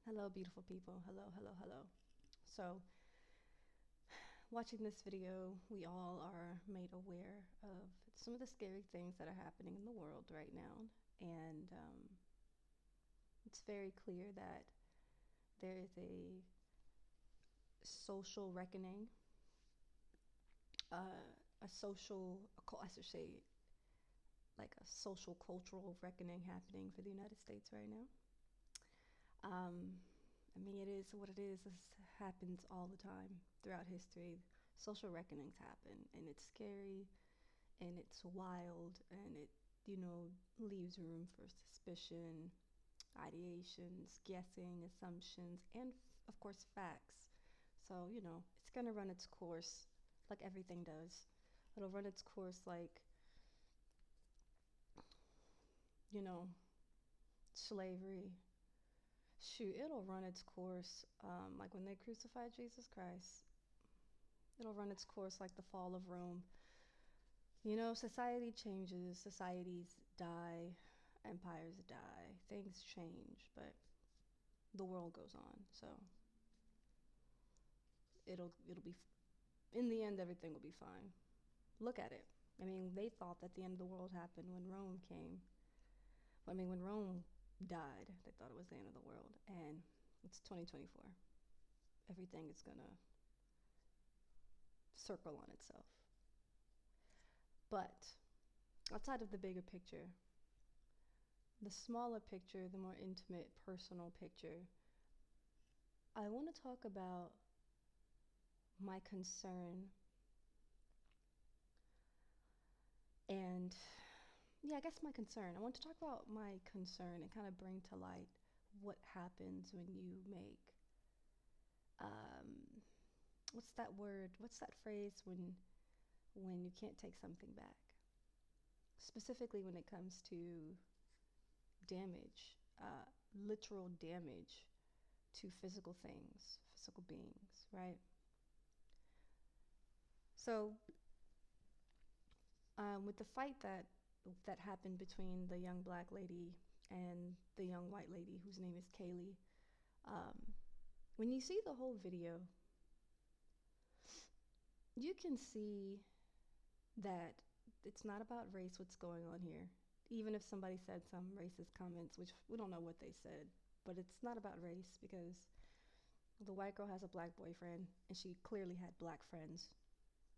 Hello, beautiful people. Hello, hello, hello. So, watching this video, we all are made aware of some of the scary things that are happening in the world right now. And it's very clear that there is a social reckoning, a social, I should say, like a social cultural reckoning happening for the United States right now. Um, I mean, it is what it is. This happens all the time throughout history. Social reckonings happen, and it's scary, and it's wild, and it, leaves room for suspicion, ideations, guessing, assumptions, and of course, facts. So, it's gonna run its course like everything does. It'll run its course like, you know, slavery. Shoot, it'll run its course like when they crucified Jesus Christ. It'll run its course like the fall of Rome. Society changes, societies die, empires die, things change, but the world goes on. So it'll be in the end everything will be fine. Look at it. I mean, they thought that the end of the world happened when Rome came. I mean, when Rome died, they thought it was the end of the world, and it's 2024. Everything is going to circle on itself. But outside of the bigger picture, the smaller picture, the more intimate, personal picture, I want to talk about my concern and, yeah, I guess my concern. I want to talk about my concern and kind of bring to light what happens when you make, um, what's that word? What's that phrase when you can't take something back? Specifically when it comes to damage, literal damage to physical things, physical beings, right? So, with the fight that happened between the young black lady and the young white lady whose name is Kaylee, um, when you see the whole video, you can see that it's not about race what's going on here. Even if somebody said some racist comments, which we don't know what they said, but it's not about race because the white girl has a black boyfriend and she clearly had black friends.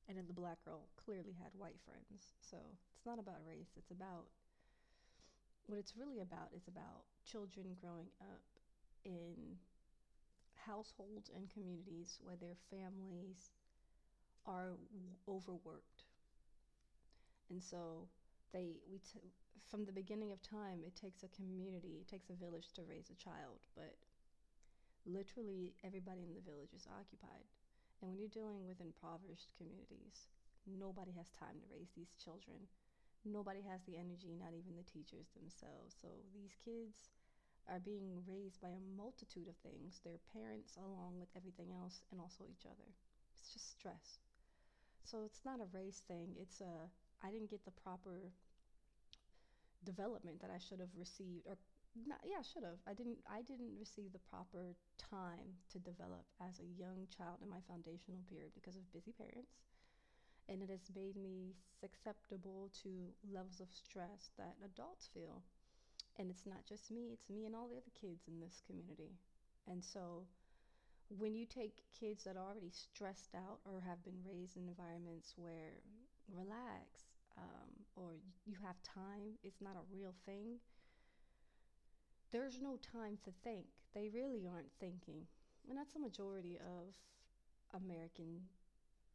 And then the black girl clearly had white friends. So it's not about race. It's about what it's really about is about children growing up in households and communities where their families are overworked. And so from the beginning of time, it takes a community, it takes a village to raise a child, but literally everybody in the village is occupied. And when you're dealing with impoverished communities, nobody has time to raise these children. Nobody has the energy, not even the teachers themselves. So these kids are being raised by a multitude of things, their parents along with everything else, and also each other. It's just stress. So it's not a race thing. I didn't get the proper development that I should have received, or not, yeah, I should have. I didn't receive the proper time to develop as a young child in my foundational period because of busy parents. And it has made me susceptible to levels of stress that adults feel. And it's not just me, it's me and all the other kids in this community. And so when you take kids that are already stressed out or have been raised in environments where relax, or you have time, it's not a real thing, there's no time to think. They really aren't thinking. And that's a majority of American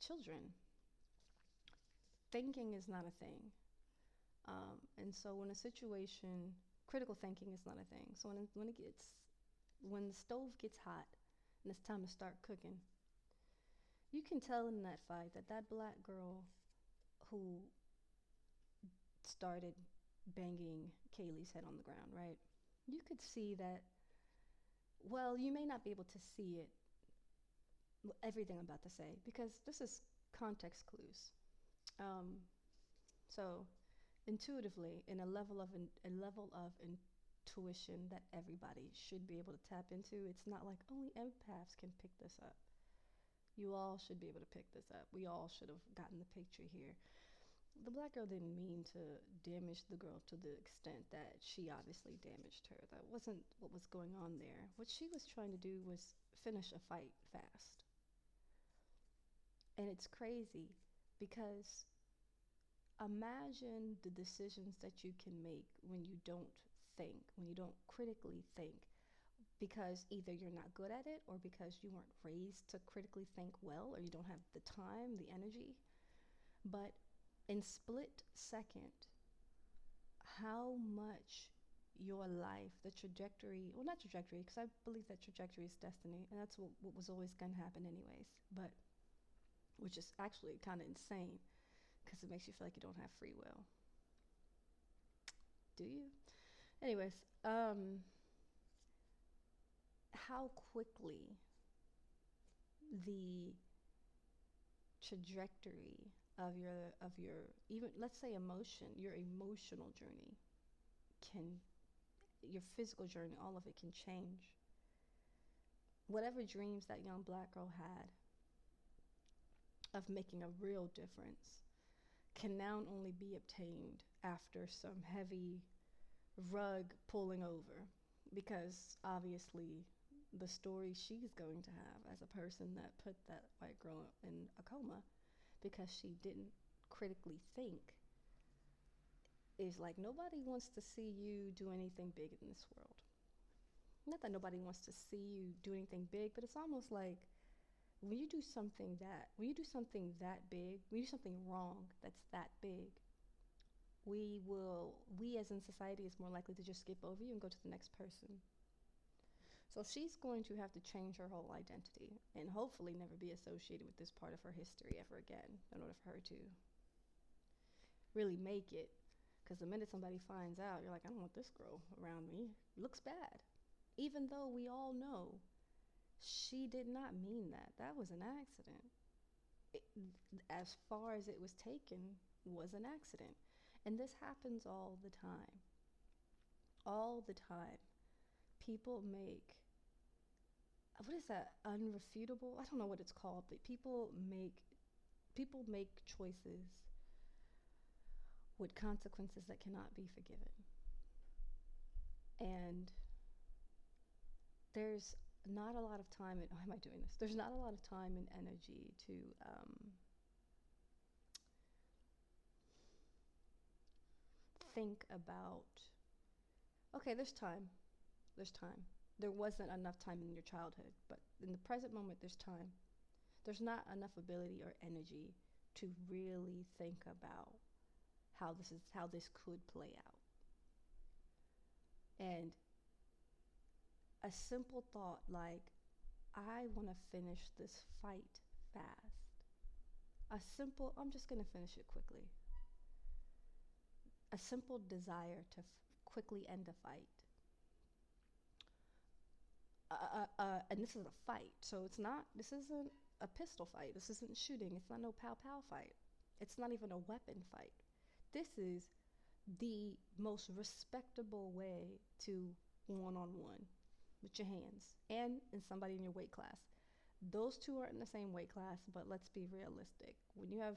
children. Thinking is not a thing. And so when a situation, critical thinking is not a thing. So when the stove gets hot and it's time to start cooking, you can tell in that fight that that black girl who started banging Kaylee's head on the ground, right? You could see that, well, you may not be able to see it, everything I'm about to say, because this is context clues. Um, so intuitively, in a level of tuition that everybody should be able to tap into. It's not like only empaths can pick this up. You all should be able to pick this up. We all should have gotten the picture here. The black girl didn't mean to damage the girl to the extent that she obviously damaged her. That wasn't what was going on there. What she was trying to do was finish a fight fast. And it's crazy because imagine the decisions that you can make when you don't think, when you don't critically think, because either you're not good at it or because you weren't raised to critically think well or you don't have the time, the energy. But in split second, how much your life, the trajectory, well, not trajectory, because I believe that trajectory is destiny, and that's what was always going to happen, anyways, but which is actually kind of insane because it makes you feel like you don't have free will. Do you? Anyways, how quickly the trajectory of your even, let's say, emotion, your emotional journey can, your physical journey, all of it can change. Whatever dreams that young black girl had of making a real difference can now only be obtained after some heavy rug pulling over, because obviously the story she's going to have as a person that put that white girl in a coma because she didn't critically think is like, nobody wants to see you do anything big in this world. Not that nobody wants to see you do anything big, but it's almost like when you do something that big, when you do something wrong that's that big, we as in society is more likely to just skip over you and go to the next person. So she's going to have to change her whole identity and hopefully never be associated with this part of her history ever again in order for her to really make it. Because the minute somebody finds out, you're like, I don't want this girl around me. It looks bad. Even though we all know she did not mean that. That was an accident. It, as far as it was taken, was an accident. And this happens all the time. All the time. People make, what is that, unrefutable? I don't know what it's called, but people make choices with consequences that cannot be forgiven. And there's not a lot of time, and why am I doing this? There's not a lot of time and energy to think about, okay, there's time. There's time. There wasn't enough time in your childhood, but in the present moment, there's time. There's not enough ability or energy to really think about how this could play out. And a simple thought like, I want to finish this fight fast. I'm just going to finish it quickly. A simple desire to quickly end a fight. And this is a fight, so this isn't a pistol fight. This isn't shooting. It's not no pow-pow fight. It's not even a weapon fight. This is the most respectable way to one-on-one with your hands and in somebody in your weight class. Those two aren't in the same weight class, but let's be realistic. When you have,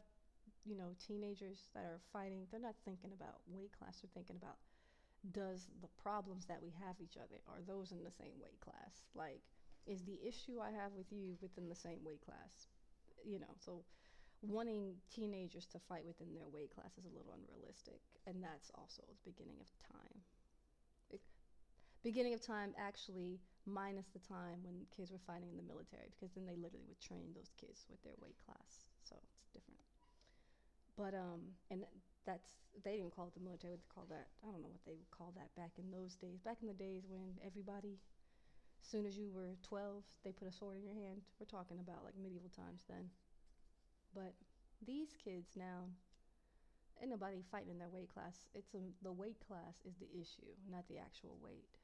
teenagers that are fighting, they're not thinking about weight class. They're thinking about, does the problems that we have each other, are those in the same weight class? Like, is the issue I have with you within the same weight class? So wanting teenagers to fight within their weight class is a little unrealistic. And that's also the beginning of time. Beginning of time, actually, minus the time when kids were fighting in the military, because then they literally would train those kids with their weight class. So it's different. But, and they didn't call it the military. What they call that? I don't know what they would call that back in those days. Back in the days when everybody, as soon as you were 12, they put a sword in your hand. We're talking about like medieval times then. But these kids now, ain't nobody fighting in their weight class. The weight class is the issue, not the actual weight.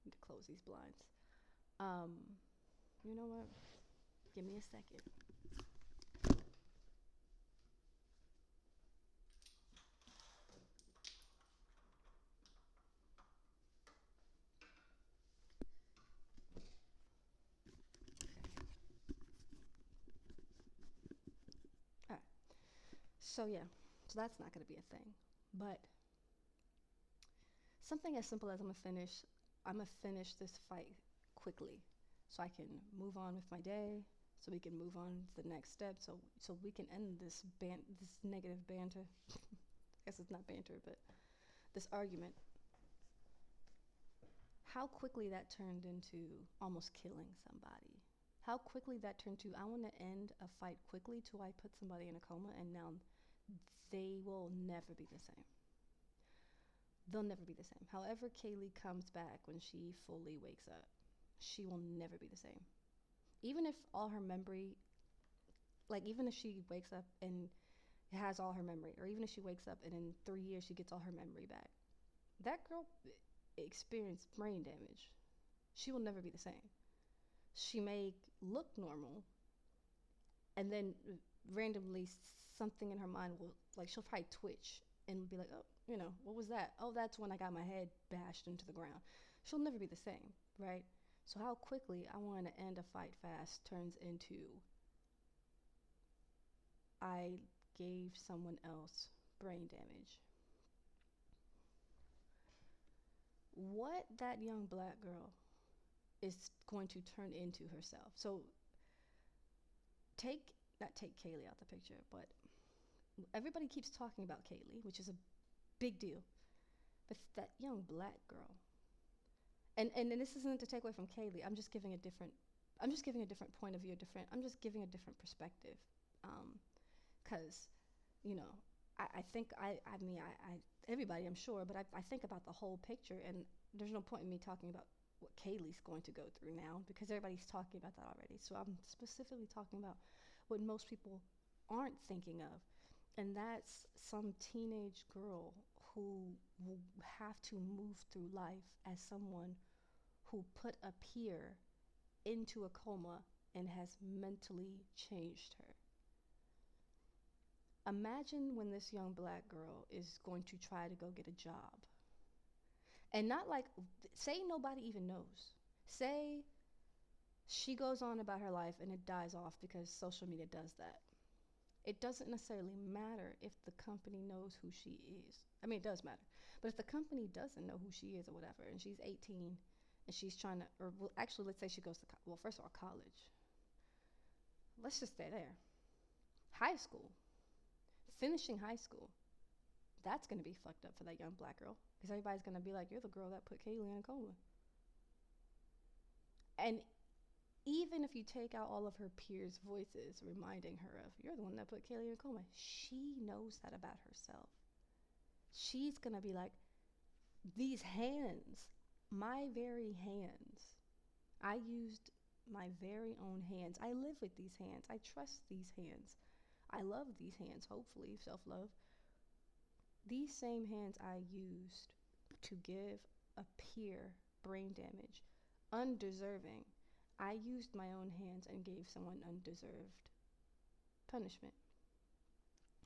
Need to close these blinds. You know what? Give me a second. So yeah, so that's not gonna be a thing. But something as simple as I'm gonna finish this fight quickly, so I can move on with my day, so we can move on to the next step, so we can end this negative banter. I guess it's not banter, but this argument. How quickly that turned into almost killing somebody. How quickly that turned to I want to end a fight quickly till I put somebody in a coma, and now they will never be the same. They'll never be the same. However, Kaylee comes back when she fully wakes up, she will never be the same. Even if all her memory, like even if she wakes up and has all her memory, or even if she wakes up and in 3 years she gets all her memory back, that girl experienced brain damage. She will never be the same. She may look normal, and then randomly something in her mind will, like, she'll probably twitch and be like, oh, what was that? Oh, that's when I got my head bashed into the ground. She'll never be the same, right? So how quickly I want to end a fight fast turns into I gave someone else brain damage. What that young black girl is going to turn into herself. So take not take Kaylee out the picture, but everybody keeps talking about Kaylee, which is a big deal. But that young black girl, and this isn't to take away from Kaylee. I'm just giving a different point of view, I'm just giving a different perspective. Because, you know, I think I mean I everybody I'm sure, but I think about the whole picture, and there's no point in me talking about what Kaylee's going to go through now because everybody's talking about that already. So I'm specifically talking about what most people aren't thinking of, and that's some teenage girl who will have to move through life as someone who put a peer into a coma and has mentally changed her. Imagine when this young black girl is going to try to go get a job. And not like, say nobody even knows. Say she goes on about her life and it dies off because social media does that. It doesn't necessarily matter if the company knows who she is. I mean, it does matter. But if the company doesn't know who she is or whatever, and she's 18 and she's trying to, or well, actually, let's say she goes to, well, first of all, college. Let's just stay there. High school. Finishing high school. That's going to be fucked up for that young black girl because everybody's going to be like, you're the girl that put Kaylee in a coma. And even if you take out all of her peers' voices reminding her of, you're the one that put Kaylee in a coma, she knows that about herself. She's going to be like, these hands, my very hands, I used my very own hands. I live with these hands. I trust these hands. I love these hands, hopefully, self-love. These same hands I used to give a peer brain damage, undeserving. I used my own hands and gave someone undeserved punishment.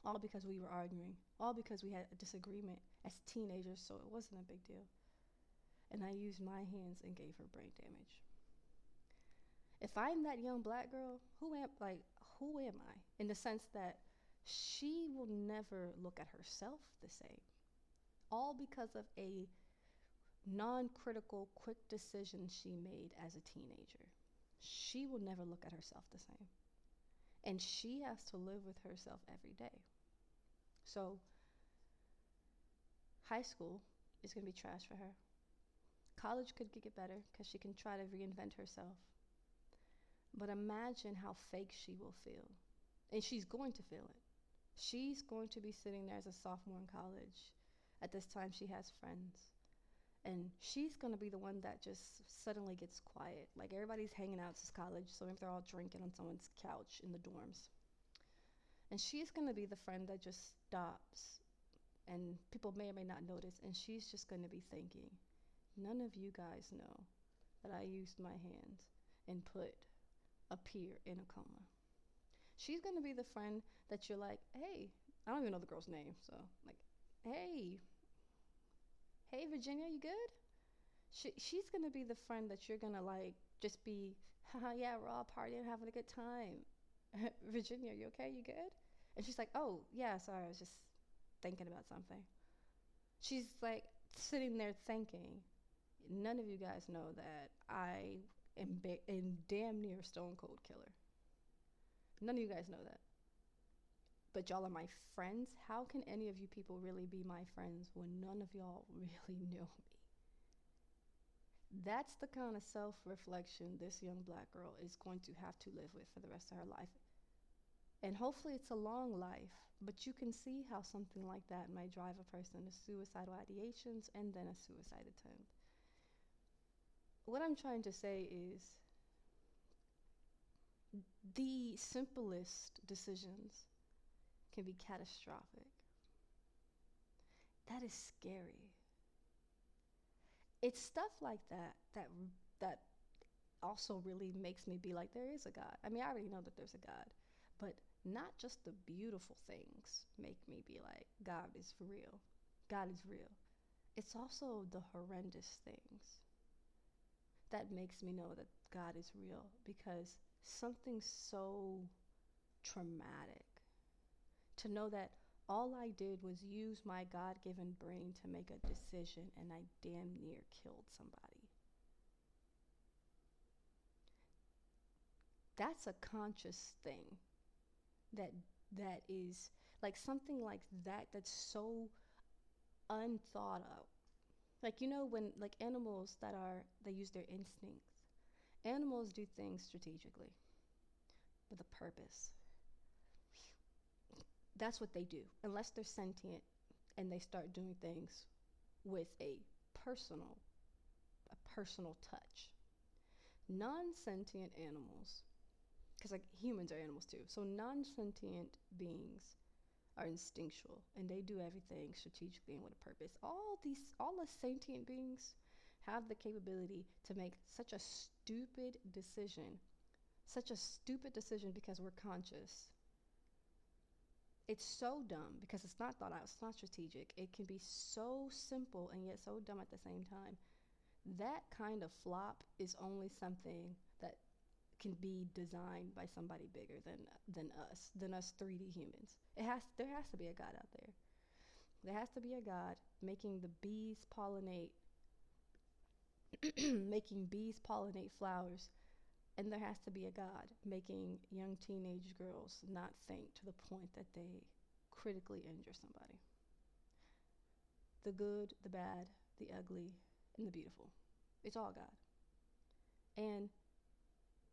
All because we were arguing. All because we had a disagreement as teenagers, so it wasn't a big deal. And I used my hands and gave her brain damage. If I'm that young black girl, who am I? In the sense that she will never look at herself the same. All because of a non-critical, quick decision she made as a teenager. She will never look at herself the same. And she has to live with herself every day. So, high school is going to be trash for her. College could get better because she can try to reinvent herself. But imagine how fake she will feel. And she's going to feel it. She's going to be sitting there as a sophomore in college. At this time, she has friends. And she's going to be the one that just suddenly gets quiet. Like, everybody's hanging out since college, so if they're all drinking on someone's couch in the dorms. And she's going to be the friend that just stops. And people may or may not notice. And she's just going to be thinking, none of you guys know that I used my hands and put a peer in a coma. She's going to be the friend that you're like, hey, I don't even know the girl's name, so like, hey Virginia, you good? She's going to be the friend that you're going to like just be, haha, yeah, we're all partying, having a good time. Virginia, you okay? You good? And she's like, oh, yeah, sorry, I was just thinking about something. She's like sitting there thinking, none of you guys know that I am damn near stone cold killer. None of you guys know that. But y'all are my friends. How can any of you people really be my friends when none of y'all really know me? That's the kind of self reflection this young black girl is going to have to live with for the rest of her life. And hopefully it's a long life, but you can see how something like that might drive a person to suicidal ideations and then a suicide attempt. What I'm trying to say is the simplest decisions can be catastrophic. That is scary. It's stuff like that also really makes me be like, there is a God. I mean, I already know that there's a God, but not just the beautiful things make me be like, God is for real. God is real. It's also the horrendous things that makes me know that God is real, because something so traumatic, to know that all I did was use my God given brain to make a decision and I damn near killed somebody. That's a conscious thing that that is like something like that, that's so unthought of. Like, you know, when like animals that are, they use their instincts. Animals do things strategically with a purpose. That's what they do, unless they're sentient and they start doing things with personal a personal touch. Non-sentient animals, because like humans are animals too, so non-sentient beings are instinctual and they do everything strategically and with a purpose. All the sentient beings have the capability to make such a stupid decision because we're conscious. It's so dumb because it's not thought out, it's not strategic. It can be so simple and yet so dumb at the same time. That kind of flop is only something that can be designed by somebody bigger than us 3D humans. There has to be a God out there. There has to be a God making the bees pollinate making bees pollinate flowers, and there has to be a God making young teenage girls not think to the point that they critically injure somebody. The good, the bad, the ugly, and the beautiful. It's all God. And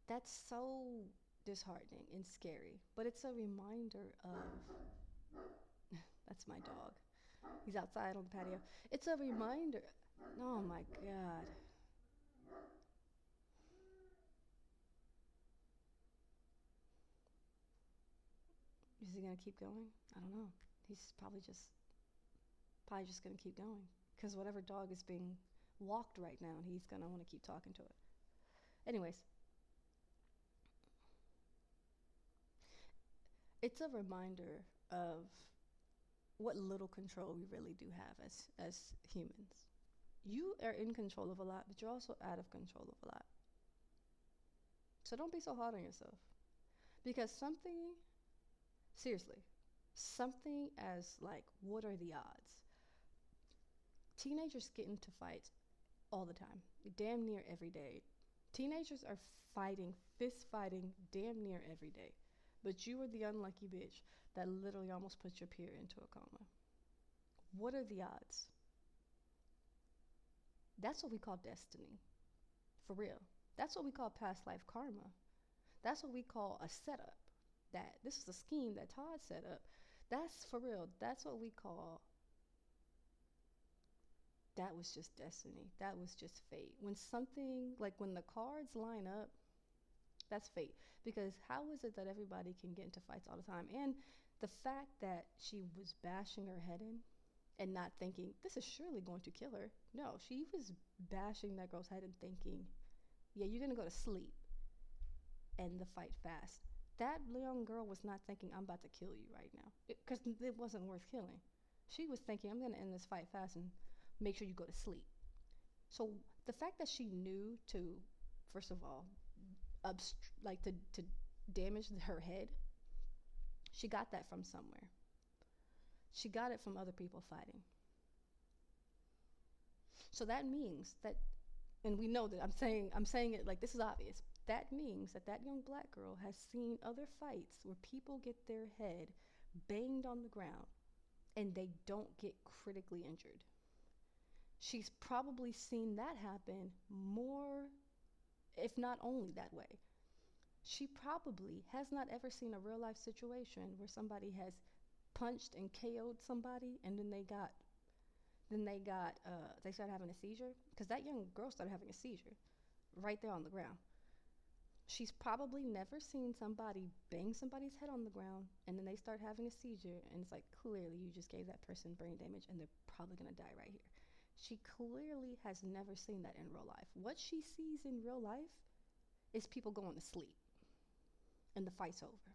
that's so disheartening and scary, but it's a reminder of that's my dog. He's outside on the patio. It's a reminder. Oh my God. Is he gonna keep going? I don't know. He's probably just gonna keep going because whatever dog is being walked right now, he's gonna want to keep talking to it. Anyways, it's a reminder of what little control we really do have as humans. You are in control of a lot, but you're also out of control of a lot. So don't be so hard on yourself. Because seriously, something as like, what are the odds? Teenagers get into fights all the time, damn near every day. Teenagers are fist fighting damn near every day. But you were the unlucky bitch that literally almost put your peer into a coma. What are the odds? That's what we call destiny. For real. That's what we call past life karma. That's what we call a setup. That this is a scheme that Todd set up. That's for real. That's what we call, that was just destiny. That was just fate. When the cards line up, that's fate. Because how is it that everybody can get into fights all the time? And the fact that she was bashing her head in and not thinking, this is surely going to kill her. No, she was bashing that girl's head and thinking, yeah, you're going to go to sleep and the fight fast. That young girl was not thinking, I'm about to kill you right now. Because it wasn't worth killing. She was thinking, I'm going to end this fight fast and make sure you go to sleep. So the fact that she knew to, first of all, to damage her head, She got that from somewhere. She got it from other people fighting. So that means that, and we know that I'm saying it like this is obvious. That means that that young black girl has seen other fights where people get their head banged on the ground and they don't get critically injured. She's probably seen that happen more, if not only that way. She probably has not ever seen a real life situation where somebody has punched and KO'd somebody and they started having a seizure, because that young girl started having a seizure right there on the ground. She's probably never seen somebody bang somebody's head on the ground and then they start having a seizure, and it's like, clearly you just gave that person brain damage and they're probably going to die right here. She clearly has never seen that in real life. What she sees in real life is people going to sleep and the fight's over.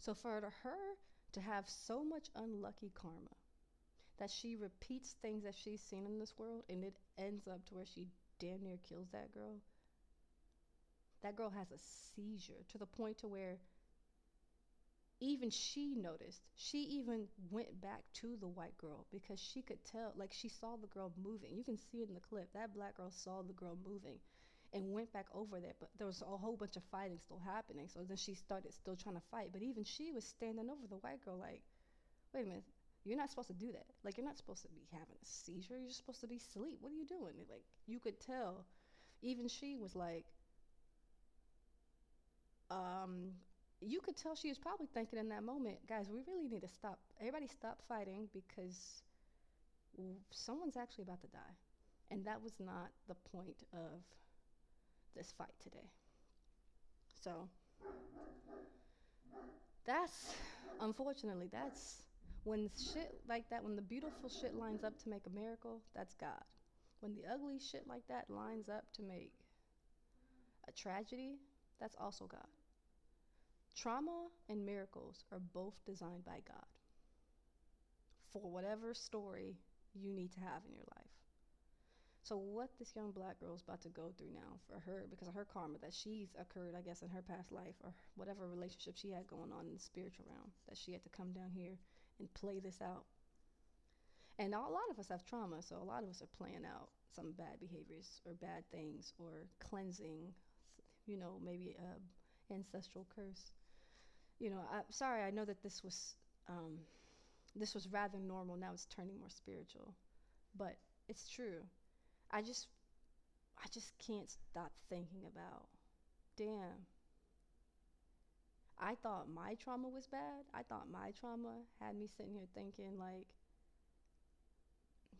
So for her to have so much unlucky karma that she repeats things that she's seen in this world and it ends up to where she damn near kills that girl. That girl has a seizure to the point to where even she noticed. She even went back to the white girl because she could tell, like she saw the girl moving. You can see it in the clip. That black girl saw the girl moving and went back over there, but there was a whole bunch of fighting still happening. So then she started still trying to fight, but even she was standing over the white girl like, wait a minute, you're not supposed to do that. Like, you're not supposed to be having a seizure. You're supposed to be asleep. What are you doing? Like, you could tell. Even she was like, you could tell she was probably thinking in that moment, guys, we really need to stop. Everybody stop fighting because someone's actually about to die. And that was not the point of this fight today. So that's, unfortunately, that's when shit like that, when the beautiful shit lines up to make a miracle, that's God. When the ugly shit like that lines up to make a tragedy, that's also God. Trauma and miracles are both designed by God for whatever story you need to have in your life. So what this young black girl is about to go through now for her, because of her karma that she's occurred, I guess, in her past life, or whatever relationship she had going on in the spiritual realm, that she had to come down here and play this out. And a lot of us have trauma, so a lot of us are playing out some bad behaviors or bad things or cleansing, maybe a ancestral curse. I'm sorry, I know that this was rather normal. Now it's turning more spiritual, but it's true. I just can't stop thinking about, damn, I thought my trauma was bad. I thought my trauma had me sitting here thinking like,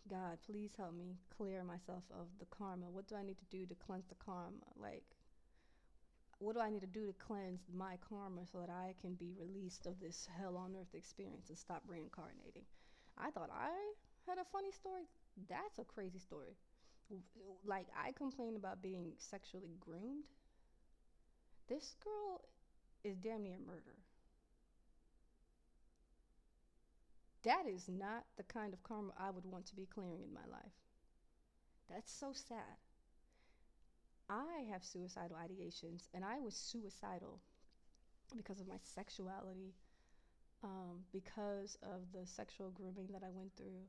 God, please help me clear myself of the karma. What do I need to do to cleanse the karma? Like, what do I need to do to cleanse my karma so that I can be released of this hell on earth experience and stop reincarnating? I thought I had a funny story. That's a crazy story. Like, I complain about being sexually groomed. This girl is damn near murder. That is not the kind of karma I would want to be clearing in my life. That's so sad. I have suicidal ideations, and I was suicidal because of my sexuality, because of the sexual grooming that I went through,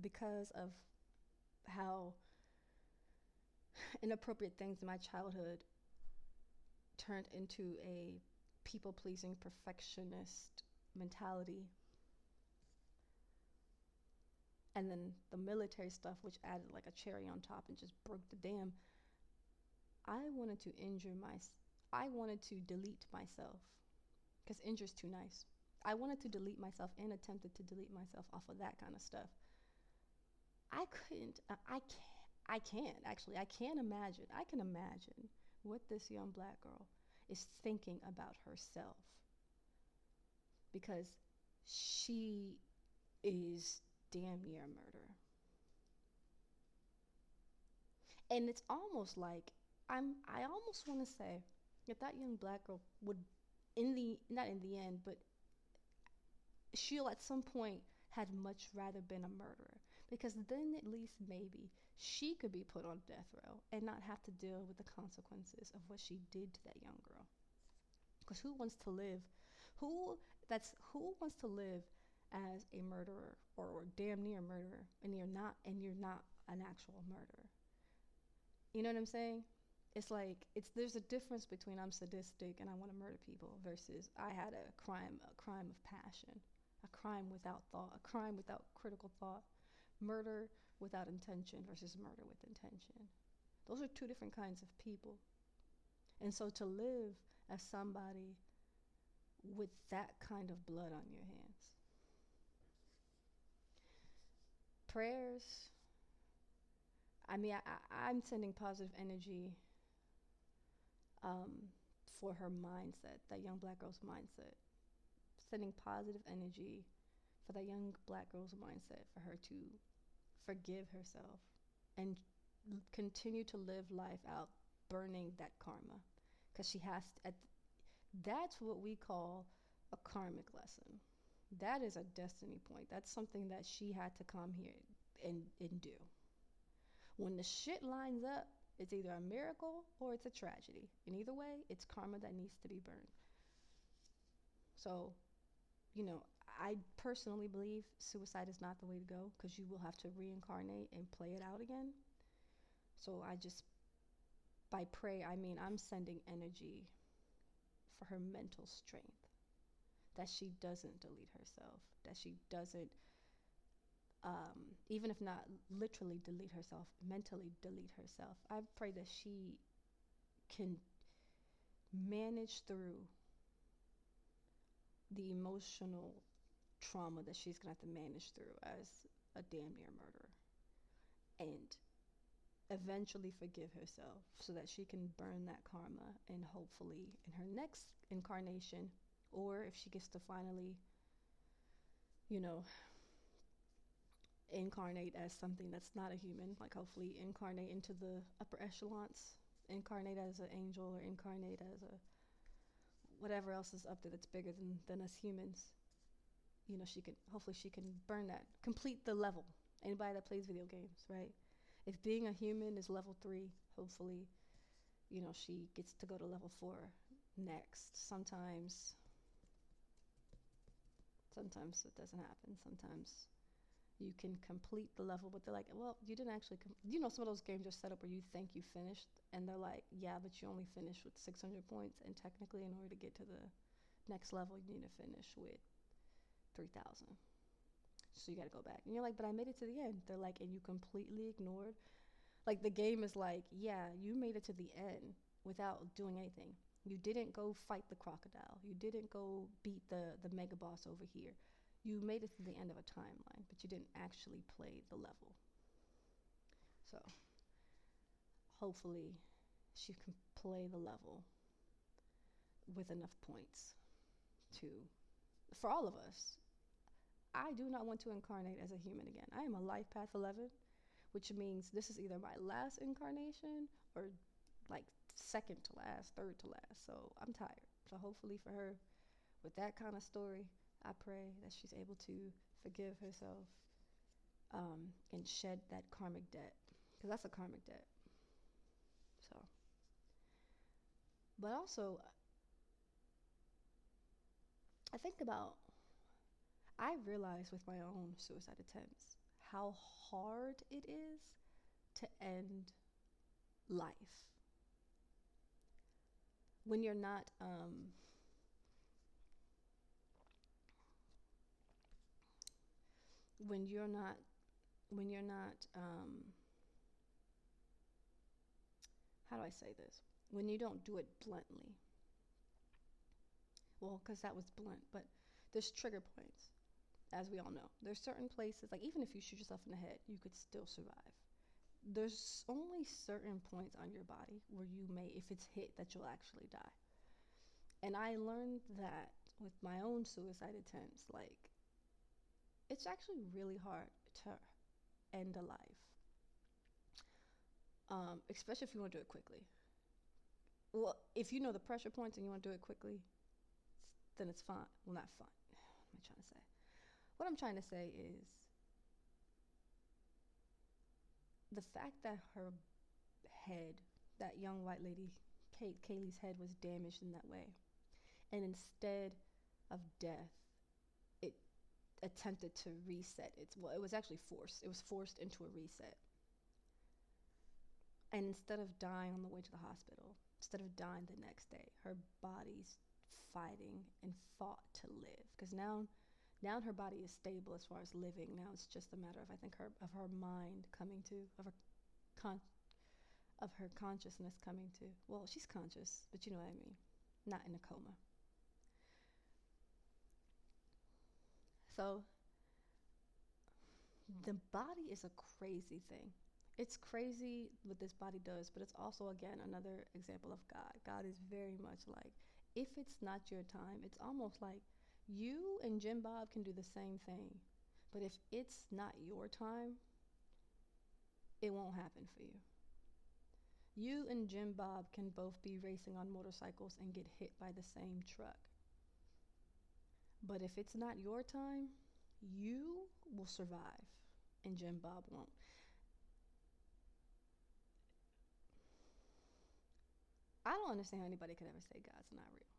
because of how inappropriate things in my childhood turned into a people-pleasing perfectionist mentality. And then the military stuff, which added like a cherry on top and just broke the dam. I wanted to delete myself, because injure's too nice. I wanted to delete myself and attempted to delete myself off of that kind of stuff. I couldn't, I can't actually, I can imagine what this young black girl is thinking about herself, because she is damn near a murderer. And it's almost like, I almost want to say that young black girl would, not in the end, but she'll at some point had much rather been a murderer, because then at least maybe she could be put on death row and not have to deal with the consequences of what she did to that young girl. Because who wants to live? Who, That's who wants to live as a murderer or damn near murderer, and you're not an actual murderer. You know what I'm saying? It's like it's there's a difference between I'm sadistic and I want to murder people versus I had a crime of passion, a crime without thought, a crime without critical thought, murder without intention versus murder with intention. Those are two different kinds of people. And so to live as somebody with that kind of blood on your hands, prayers. I mean, I'm sending positive energy um, for her mindset, that young black girl's mindset. Sending positive energy for that young black girl's mindset, for her to forgive herself and continue to live life out, burning that karma. Because she has to, that's what we call a karmic lesson. That is a destiny point. That's something that she had to come here and do. When the shit lines up, it's either a miracle or it's a tragedy. In either way, it's karma that needs to be burned. So, you know, I personally believe suicide is not the way to go because you will have to reincarnate and play it out again. So I just, by pray, I mean I'm sending energy for her mental strength, that she doesn't delete herself, that she doesn't, even if not literally delete herself, mentally delete herself. I pray that she can manage through the emotional trauma that she's gonna have to manage through as a damn near murderer, and eventually forgive herself so that she can burn that karma, and hopefully in her next incarnation, or if she gets to finally, you know, incarnate as something that's not a human, like hopefully incarnate into the upper echelons, incarnate as an angel or incarnate as a whatever else is up there that's bigger than us humans. You know, she can, hopefully she can burn that, complete the level. Anybody that plays video games, right? If being a human is level 3, hopefully, you know, she gets to go to level 4 next. Sometimes it doesn't happen. Sometimes you can complete the level, but they're like, well, you didn't actually, you know, some of those games are set up where you think you finished, and they're like, yeah, but you only finished with 600 points, and technically in order to get to the next level, you need to finish with 3,000. So you got to go back. And you're like, but I made it to the end. They're like, and you completely ignored. Like the game is like, yeah, you made it to the end without doing anything. You didn't go fight the crocodile. You didn't go beat the mega boss over here. You made it to the end of a timeline, but you didn't actually play the level. So hopefully she can play the level with enough points to, for all of us. I do not want to incarnate as a human again. I am a life path 11, which means this is either my last incarnation or like second to last, third to last. So I'm tired. So hopefully for her, with that kind of story, I pray that she's able to forgive herself, and shed that karmic debt, because that's a karmic debt. So, but also, I think about, I realize with my own suicide attempts how hard it is to end life when you're not, when you're not, when you're not, how do I say this? When you don't do it bluntly. Well, because that was blunt, but there's trigger points, as we all know. There's certain places, like even if you shoot yourself in the head, you could still survive. There's only certain points on your body where you may, if it's hit, that you'll actually die. And I learned that with my own suicide attempts, like, it's actually really hard to end a life, especially if you want to do it quickly. Well, if you know the pressure points and you want to do it quickly, then it's fine. Well, not fun. What am I trying to say? What I'm trying to say is the fact that her head, that young white lady, Kaylee's head was damaged in that way. And instead of death, it attempted to reset its, well, it was actually forced. It was forced into a reset. And instead of dying on the way to the hospital, instead of dying the next day, her body's fighting and fought to live. Because now her body is stable as far as living. Now it's just a matter of, I think, her mind coming to, con of her consciousness coming to. Well, she's conscious, but you know what I mean. Not in a coma. So the body is a crazy thing. It's crazy what this body does, but it's also, again, another example of God. God is very much like, if it's not your time, it's almost like you and Jim Bob can do the same thing. But if it's not your time, it won't happen for you. You and Jim Bob can both be racing on motorcycles and get hit by the same truck. But if it's not your time, you will survive and Jim Bob won't. I don't understand how anybody could ever say God's not real.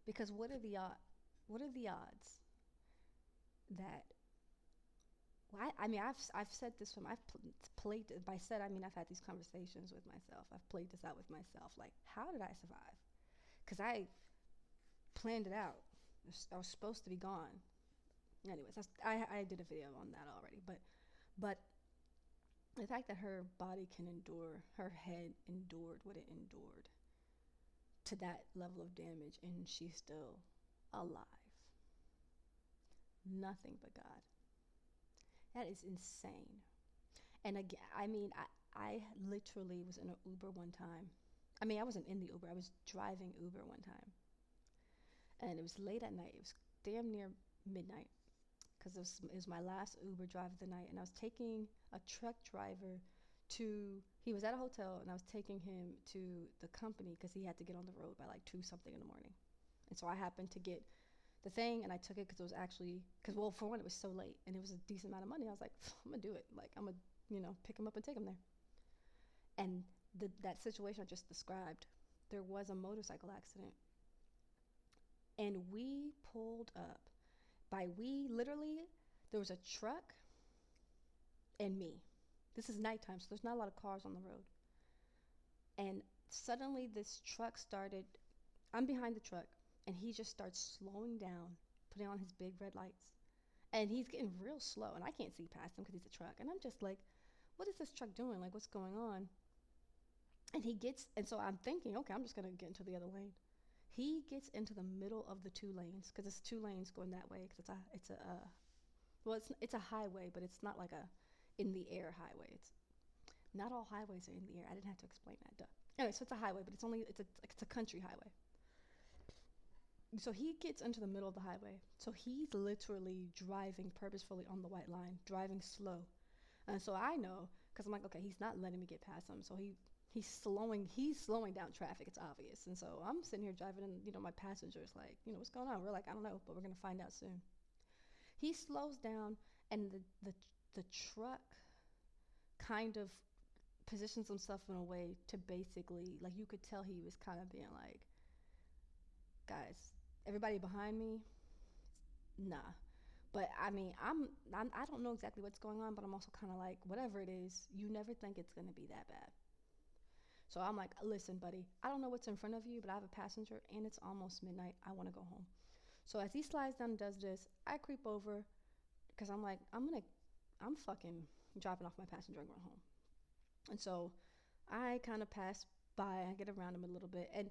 Because what are the odds that, well, I mean, I've said this from, I've played, by said, I mean, I've had these conversations with myself. I've played this out with myself. Like, how did I survive? Because I planned it out. I was supposed to be gone. Anyways, I did a video on that already. But the fact that her body can endure, her head endured what it endured to that level of damage, and she's still alive. Nothing but God. That is insane. And again, I mean, I literally was in an Uber one time. I mean, I wasn't in the Uber. I was driving Uber one time. And it was late at night. It was damn near midnight because it was my last Uber drive of the night. And I was taking a truck driver he was at a hotel, and I was taking him to the company because he had to get on the road by like 2 something in the morning. And so I happened to get the thing, and I took it because it was actually, well, for one, it was so late and it was a decent amount of money. I was like, I'm gonna do it. Like, I'm gonna, pick him up and take him there. And that situation I just described, there was a motorcycle accident, and we pulled up. Literally, there was a truck and me. This is nighttime, so there's not a lot of cars on the road. And suddenly this truck started, I'm behind the truck, and he just starts slowing down, putting on his big red lights. And he's getting real slow, and I can't see past him because he's a truck. And I'm just like, what is this truck doing? Like, what's going on? And so I'm thinking, okay, I'm just going to get into the other lane. He gets into the middle of the 2 lanes, because it's 2 lanes going that way, because it's a highway, but it's not like a in the air highway. It's not all highways are in the air. I didn't have to explain that. Duh. Anyway, so it's a highway, but it's a country highway. So he gets into the middle of the highway. So he's literally driving purposefully on the white line, driving slow. And so I know, because I'm like, okay, he's not letting me get past him. So he's slowing down traffic. It's obvious. And so I'm sitting here driving, and my passenger's like, what's going on? We're like, I don't know, but we're gonna find out soon. He slows down, and the truck kind of positions himself in a way to basically, like, you could tell he was kind of being like, guys, everybody behind me, nah. But I mean, I don't know exactly what's going on, but I'm also kind of like, whatever it is, you never think it's gonna be that bad. So I'm like, listen, buddy, I don't know what's in front of you, but I have a passenger, and it's almost midnight. I want to go home. So as he slides down and does this, I creep over, because I'm like, I'm fucking dropping off my passenger and going home. And so I kind of pass by, I get around him a little bit, and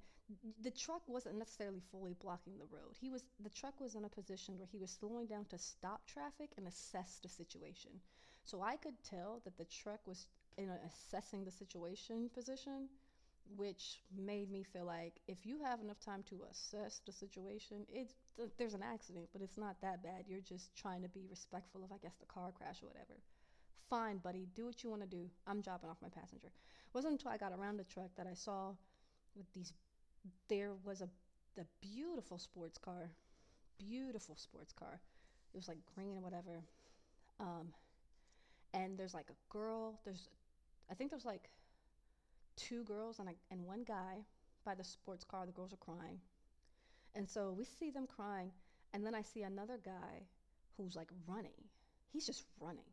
the truck wasn't necessarily fully blocking the road. The truck was in a position where he was slowing down to stop traffic and assess the situation. So I could tell that the truck was in an assessing the situation position, which made me feel like, if you have enough time to assess the situation, there's an accident, but it's not that bad. You're just trying to be respectful of, I guess, the car crash or whatever. Fine, buddy, do what you want to do. I'm dropping off my passenger. It wasn't until I got around the truck that I saw there was the beautiful sports car. It was like green or whatever. And there's like a girl. I think there's like 2 girls and one guy by the sports car. The girls are crying. And so we see them crying, and then I see another guy who's like running. He's just running.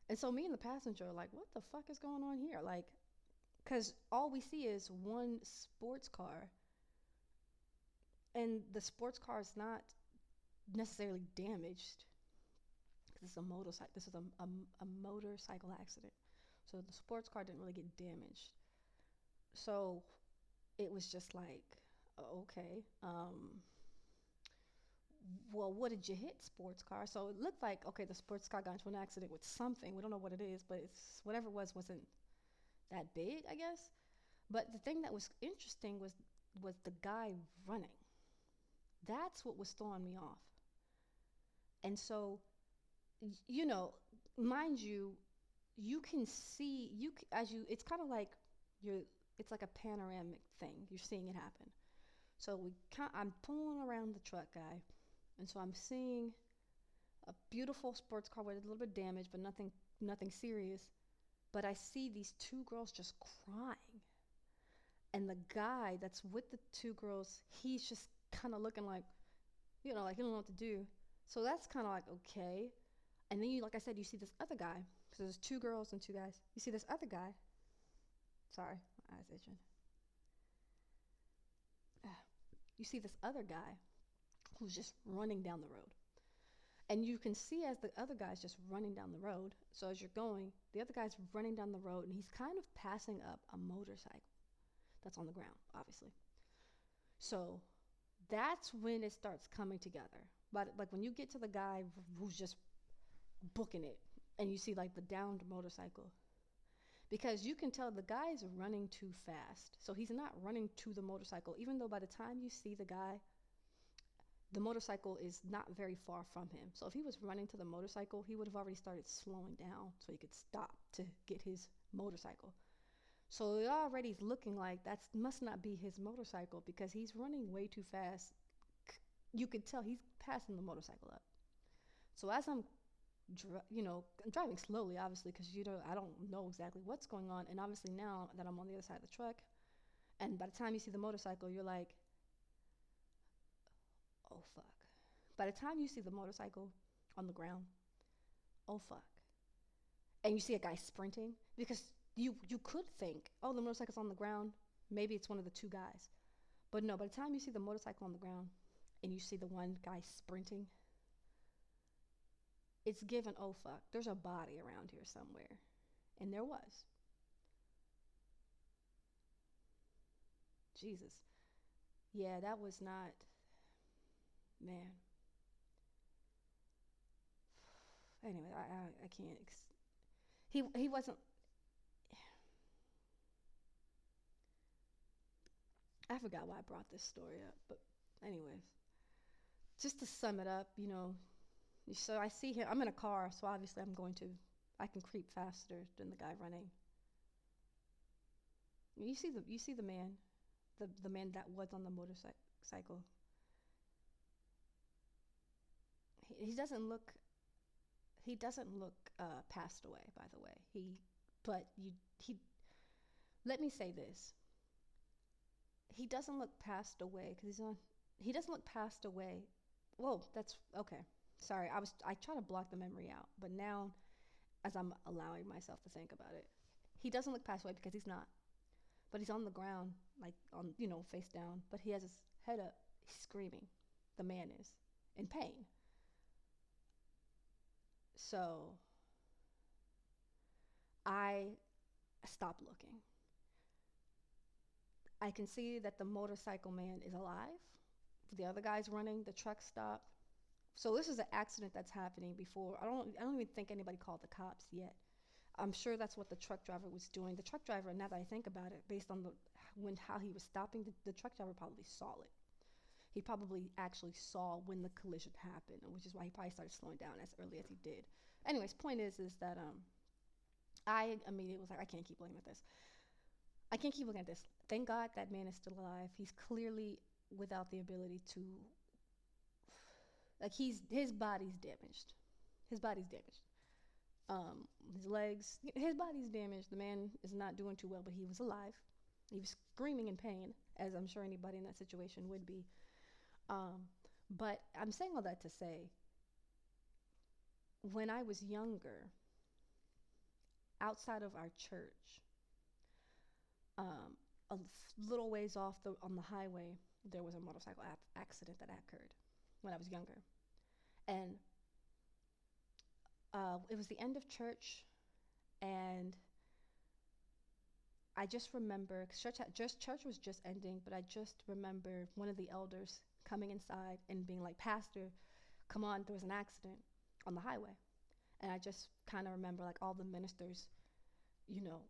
And so me and the passenger are like, what the fuck is going on here? Like, because all we see is one sports car, and the sports car is not necessarily damaged. This is a motorcycle. This is a motorcycle accident. So the sports car didn't really get damaged. So it was just like, okay, well, what did you hit, sports car? So it looked like, okay, the sports car got into an accident with something. We don't know what it is, but it's whatever it was wasn't that big, I guess. But the thing that was interesting was the guy running. That's what was throwing me off. And so, you know, mind you, you can see as you. It's kind of like you're. It's like a panoramic thing. You're seeing it happen. So I'm pulling around the truck guy, and so I'm seeing a beautiful sports car with a little bit of damage, but nothing serious. But I see these two girls just crying, and the guy that's with the two girls, he's just kind of looking like, like he don't know what to do. So that's kind of like okay. And then like I said, you see this other guy. So there's two girls and two guys. You see this other guy. Sorry, my eyes itching. You see this other guy who's just running down the road. And you can see as the other guy's just running down the road. So as you're going, the other guy's running down the road and he's kind of passing up a motorcycle that's on the ground, obviously. So that's when it starts coming together. But like when you get to the guy who's just booking it and you see like the downed motorcycle, because you can tell the guy's running too fast. So he's not running to the motorcycle, even though by the time you see the guy, the motorcycle is not very far from him. So if he was running to the motorcycle, he would have already started slowing down so he could stop to get his motorcycle. So it already is looking like that must not be his motorcycle because he's running way too fast. You could tell he's passing the motorcycle up. So as I'm driving slowly, obviously, because I don't know exactly what's going on. And obviously now that I'm on the other side of the truck, and by the time you see the motorcycle, you're like, oh fuck. By the time you see the motorcycle on the ground, oh fuck. And you see a guy sprinting, because you could think, oh, the motorcycle's on the ground, maybe it's one of the two guys. But no, by the time you see the motorcycle on the ground and you see the one guy sprinting, it's given, oh fuck, there's a body around here somewhere. And there was. Jesus. Yeah, that was not, man. Anyway, I can't. He wasn't. I forgot why I brought this story up, but anyways, just to sum it up, so I see him. I'm in a car, so obviously I can creep faster than the guy running. You see the man, the man that was on the motorcycle. He doesn't look. He doesn't look passed away, by the way. But he. Let me say this. He doesn't look passed away because he's on. He doesn't look passed away. Whoa, that's okay. Sorry, I try to block the memory out, but now, as I'm allowing myself to think about it, he doesn't look passed away because he's not. But he's on the ground, like on face down. But he has his head up, he's screaming. The man is in pain. So I stopped looking. I can see that the motorcycle man is alive. The other guy's running. The truck stopped. So this is an accident that's happening before. I don't even think anybody called the cops yet. I'm sure that's what the truck driver was doing. The truck driver, now that I think about it, based on how he was stopping, the truck driver probably saw it. He probably actually saw when the collision happened, which is why he probably started slowing down as early as he did. Anyways, point is that I immediately was like, I can't keep looking at this. I can't keep looking at this. Thank God that man is still alive. He's clearly without the ability to, like, his body's damaged. His body's damaged. His legs, his body's damaged. The man is not doing too well, but he was alive. He was screaming in pain, as I'm sure anybody in that situation would be. Um, but I'm saying all that to say, when I was younger, outside of our church, um, a little ways off on the highway, there was a motorcycle accident that occurred when I was younger, and it was the end of church, and I just remember 'cause church was just ending, but I just remember one of the elders coming inside and being like, "Pastor, come on, there was an accident on the highway." And I just kind of remember like all the ministers, you know,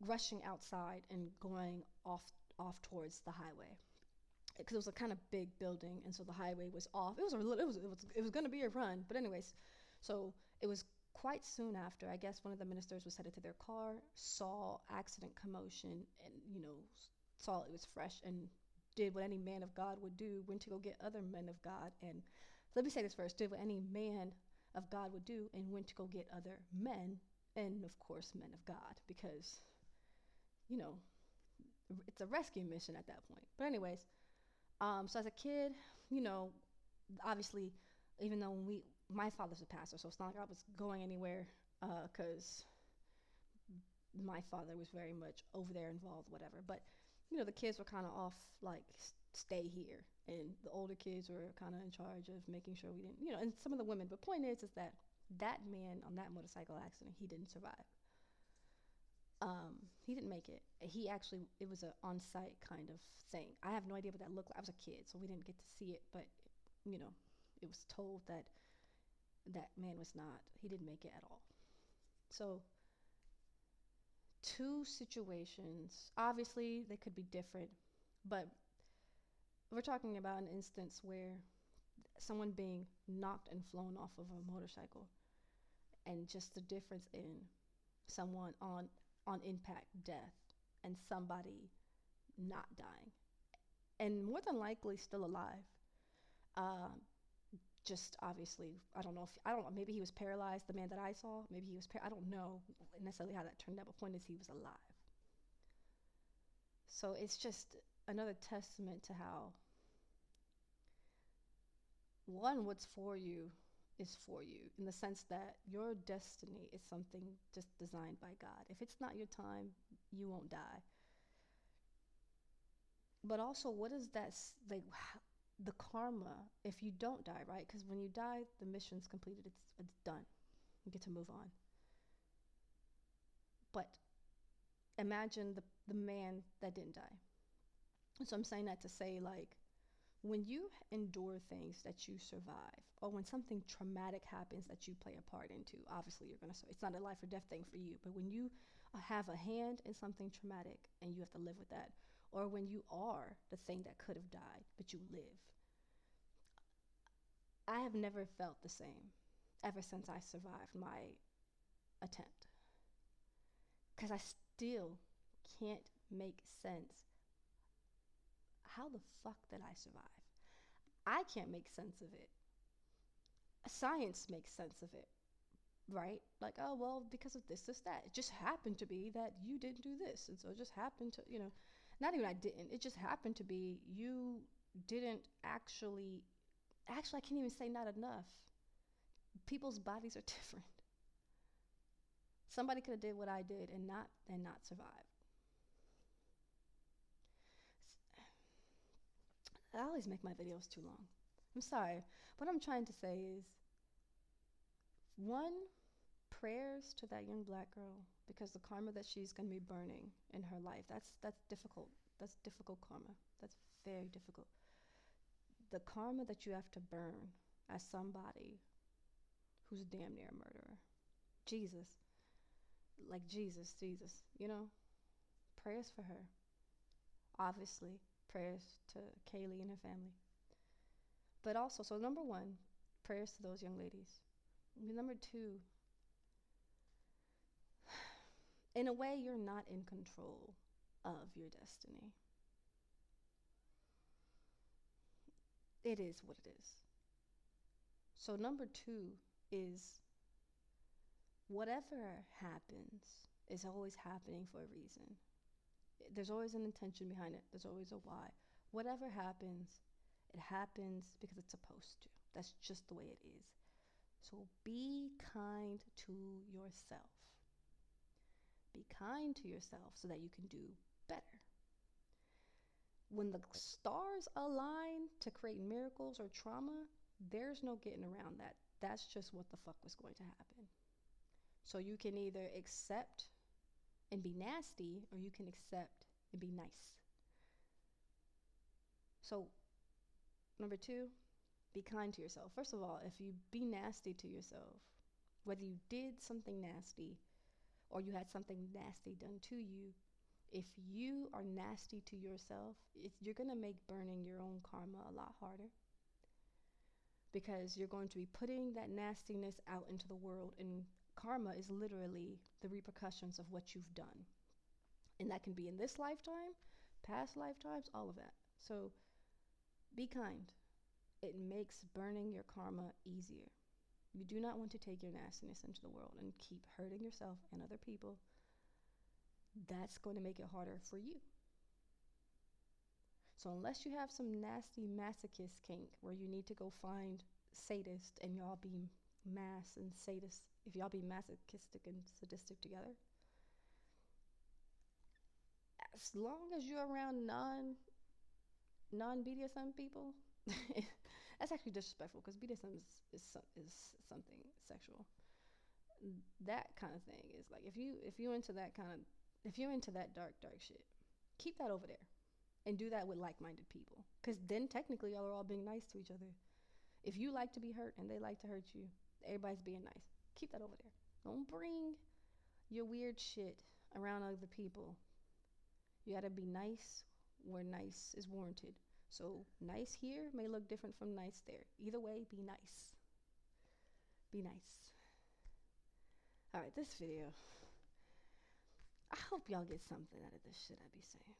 rushing outside and going off towards the highway because it was a kind of big building, and so the highway was off. It was going to be a run, but anyways, so it was quite soon after. I guess one of the ministers was headed to their car, saw accident commotion, and saw it was fresh, and did what any man of God would do, went to go get other men of God, and let me say this first, did what any man of God would do, and went to go get other men, and of course men of God, because you know it's a rescue mission at that point. But anyways, so as a kid, you know, obviously, even though my father's a pastor, so it's not like I was going anywhere, because my father was very much over there involved, whatever. But the kids were kind of off, like stay here, and the older kids were kind of in charge of making sure we didn't, and some of the women. But point is that that man on that motorcycle accident, he didn't survive. He didn't make it. He actually, it was an on-site kind of thing. I have no idea what that looked like. I was a kid, so we didn't get to see it, but you know, it was told that that man was not. He didn't make it at all. So two situations. Obviously, they could be different, but we're talking about an instance where someone being knocked and flown off of a motorcycle, and just the difference in someone on impact death and somebody not dying, and more than likely still alive. Um, just obviously, I don't know, maybe he was paralyzed. The man that I saw, maybe he was. I don't know necessarily how that turned out, but point is, he was alive. So it's just another testament to how what's for you is for you, in the sense that your destiny is something just designed by God. If it's not your time, you won't die. But also, what is that like? The karma if you don't die, right? Because when you die, the mission's completed. It's done. You get to move on. But imagine the man that didn't die. So I'm saying that to say, like, when you endure things that you survive, or when something traumatic happens that you play a part into, obviously you're gonna. It's not a life or death thing for you. But when you have a hand in something traumatic and you have to live with that, or when you are the thing that could have died but you live, I have never felt the same ever since I survived my attempt. Because I still can't make sense. How the fuck did I survive? I can't make sense of it. Science makes sense of it, right? Like, oh, well, because of this, that. It just happened to be that you didn't do this. And so it just happened to, not even I didn't. It just happened to be you didn't actually, I can't even say not enough. People's bodies are different. Somebody could have did what I did and not survived. I always make my videos too long. I'm sorry. What I'm trying to say is, one, prayers to that young black girl, because the karma that she's going to be burning in her life, that's difficult. That's difficult karma. That's very difficult. The karma that you have to burn as somebody who's damn near a murderer. Jesus. Like Jesus. Prayers for her. Obviously, prayers to Kaylee and her family. But also, so number one, prayers to those young ladies. Number two, in a way, you're not in control of your destiny. It is what it is. So number two is, whatever happens is always happening for a reason. There's always an intention behind it. There's always a why. Whatever happens, It happens because it's supposed to. That's just the way it is. So be kind to yourself. Be kind to yourself so that you can do better. When the stars align to create miracles or trauma, there's no getting around that. That's just what the fuck was going to happen. So you can either accept and be nasty, or you can accept and be nice. So, number two, be kind to yourself. First of all, if you be nasty to yourself, whether you did something nasty or you had something nasty done to you, if you are nasty to yourself, you're going to make burning your own karma a lot harder, because you're going to be putting that nastiness out into the world, and karma is literally the repercussions of what you've done. And that can be in this lifetime, past lifetimes, all of that. So be kind. It makes burning your karma easier. You do not want to take your nastiness into the world and keep hurting yourself and other people. That's going to make it harder for you. So unless you have some nasty masochist kink where you need to go find sadist and y'all be mass and sadist, if y'all be masochistic and sadistic together, as long as you're around non BDSM people, that's actually disrespectful, because BDSM is something sexual. That kind of thing is like, if you into that kind of, if you're into that dark shit, keep that over there and do that with like-minded people, because then technically y'all are all being nice to each other. If you like to be hurt and they like to hurt you, everybody's being nice. Keep that over there. Don't bring your weird shit around other people. You gotta be nice where nice is warranted. So nice here may look different from nice there. Either way, be nice. Be nice. All right, this video, I hope y'all get something out of this shit I be saying.